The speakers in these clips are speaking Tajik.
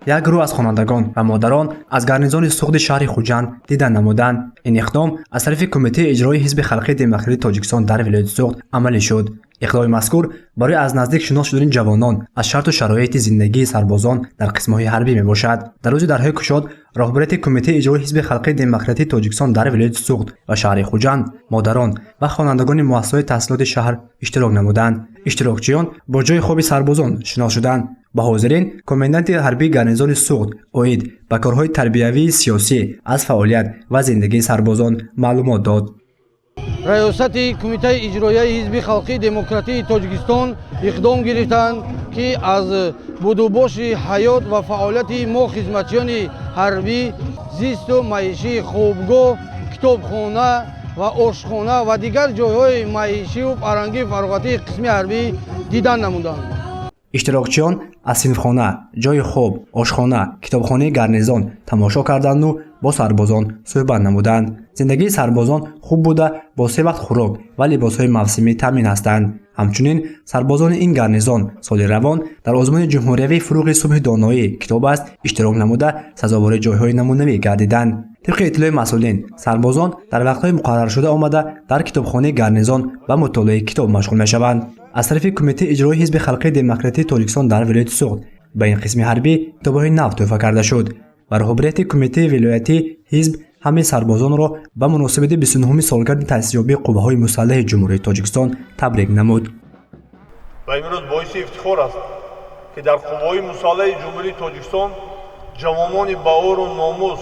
як гурӯҳ аз хонандагон ва модарон аз гарнизони суғди шаҳри Хуҷанд дидан намуданд. Ин иқдом аз тарафи Кумитаи иҷроии Ҳизби Халқии Демократии Тоҷикистон дар вилояти Суғд амалӣ шуд. иқдоми мазкур барои аз наздик шинос шудани ҷавонон аз шарту шароити зиндагии сарбозон дар қисмҳои ҳарбӣ мебошад. Дар рӯзи дарҳои кушод роҳбарияти Кумитаи иҷроии Ҳизби Халқии Демократии Тоҷикистон дар вилояти Суғд ва шаҳри Хуҷанд модарон ва хонандагони муассисаҳои таҳсилоти шаҳр иштирок намуданд. иштирокчиён бо ҷойи хоби сарбозон шинос шуданд. ба ҳозирин коменданти ҳарбии гарнизони Суғд оид ба корҳои тарбиявии сиёсӣ аз фаъолият ва зиндагии сарбозон маълумот дод. раёсати Кумитаи иҷроияи Ҳизби Халқии Демократии Тоҷикистон иқдом гирифтанд ки аз будубоши ҳаёт ва фаъолияти мо хизматчиёни ҳарбӣ зисту маишии хобгоҳ, китобхона ва ошхона ва дигар ҷойҳои маишию фарҳангии фароғатии қисми ҳарбӣ дидан намуданд. иштирокчиён аз синфхона, ҷойи хоб, ошхона, китобхонаи гарнизон тамошо карданду бо сарбозон суҳбат намуданд. зиндагии сарбозон хуб буда бо 3 вақт хӯрок ва либосҳои мавсимӣ таъмин ҳастанд. ҳамчунин сарбозони ин гарнизон соли равон дар озмуни ҷумҳуриявии фуруғи субҳи доноӣ китоб аст иштирок намуда сазовори ҷойҳои намунавӣ гардиданд. طبق اطلاع مسئولین سربازان در وقت‌های مقرر شده آمده در کتابخانه گارنیزون و مطالعه کتاب مشغول می‌شوند. از طرف کمیته اجرایی حزب خلقی دموکراتی تاجیکستان در ولایت سوغد به این قسم حربی کتاب‌های نو تحفه کرده شد و رهبریت کمیته ولایتی حزب همه سربازان را به مناسبت 29 سالگرد تأسیس‌یابی قوه‌های مسلح جمهوری تاجیکستان تبریک نمود. و امروز باعث افتخار است که در قوه‌های مسلح جمهوری تاجیکستان جوانان باور و ناموس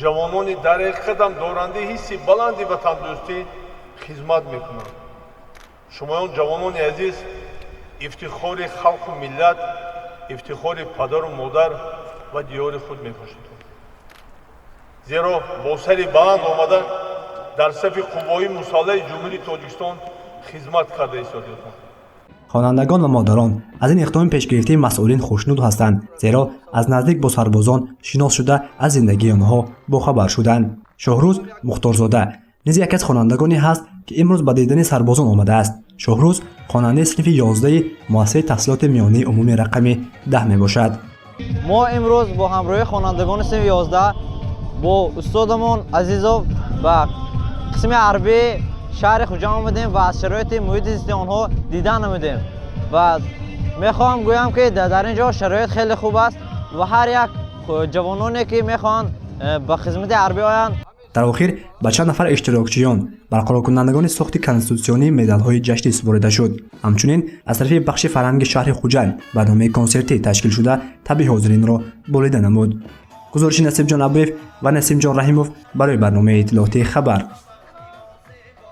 جوانانی در یک قدم دارنده حسی بلندی و تندرستی خدمت میکنند. شمایان جوانان عزیز افتخار خلق و ملت، افتخار پدر و مادر و دیار خود میباشید. زیرا با سر بلند آمده در صف قوای مسلح جمهوری تاجیکستان خدمت کرده ایستادید. خوانندگان و مادران از این اقدام پیشگرفته مسئولین خوشنود هستند، زیرا از نزدیک با سربازان شناس شده از زندگی آنها باخبر شدند. شاهروز مختارزاده نیز یکی از خوانندگانی هست که امروز به دیدن سربازان آمده است. شاهروز خواننده صنف 11 مؤسسه تحصیلات میانی عمومی رقم 10 می باشد. ما امروز با همراهی خوانندگان صنف 11 با استادمان عزیزا و قسم عربی شهر خوجند آمدیم و از شرایط محیط زیستی آنها دیدن نمودیم و میخوام گویم که در اینجا شرایط خیلی خوب است و هر یک جوانانی که میخوان به خدمت عربی آیند. در آخر به چند نفر اشتراکچیان برقرار کنندگان ساخت کنستیتوسیونی مدال‌های جشنی سپرده شد. همچنین از طرف بخش فرهنگ شهر خوجند برنامه کنسرتی تشکیل شده تبریک حاضرین را بریده نمود. گزارش نصیب جان ابویف و نسیم جان رحیموف برای برنامه اطلاعاتی خبر.